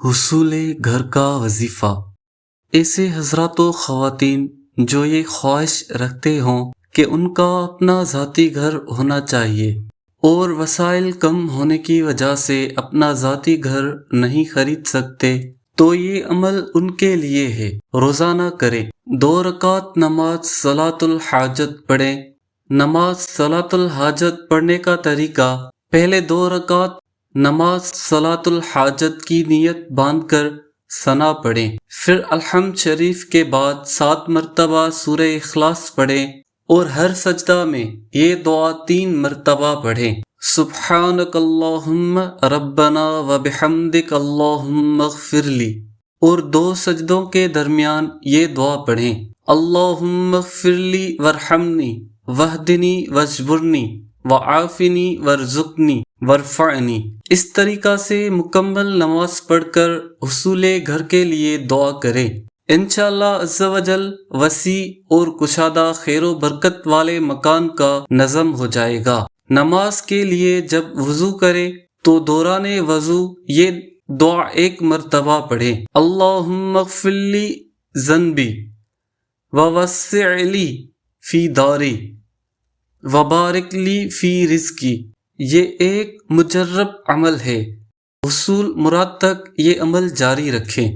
حصول گھر کا وظیفہ۔ ایسے حضرات و خواتین جو یہ خواہش رکھتے ہوں کہ ان کا اپنا ذاتی گھر ہونا چاہیے اور وسائل کم ہونے کی وجہ سے اپنا ذاتی گھر نہیں خرید سکتے، تو یہ عمل ان کے لیے ہے۔ روزانہ کریں، 2 رکعت نماز صلاۃ الحاجت پڑھیں۔ نماز صلاۃ الحاجت پڑھنے کا طریقہ: پہلے 2 رکعت نماز صلاۃ الحاجت کی نیت باندھ کر ثنا پڑھیں، پھر الحمد شریف کے بعد 7 مرتبہ سورہ اخلاص پڑھیں اور ہر سجدہ میں یہ دعا 3 مرتبہ پڑھیں: سبحانک اللہم ربنا وبحمدک اللہم اغفر لی، اور 2 سجدوں کے درمیان یہ دعا پڑھیں: اللہم اغفر لی وارحمنی واہدنی واجبرنی وعافنی وارزقنی وارفعنی۔ اس طریقہ سے مکمل نماز پڑھ کر حصول گھر کے لیے دعا کریں۔ انشاءاللہ عز و جل وسیع اور کشادہ خیر و برکت والے مکان کا نظم ہو جائے گا۔ نماز کے لیے جب وضو کرے تو دوران وضو یہ دعا 1 مرتبہ پڑھیں: اللہم اغفر لی ذنبی ووسع لی فی داری وبارک لی فی رزقی۔ یہ ایک مجرب عمل ہے، حصول مراد تک یہ عمل جاری رکھیں۔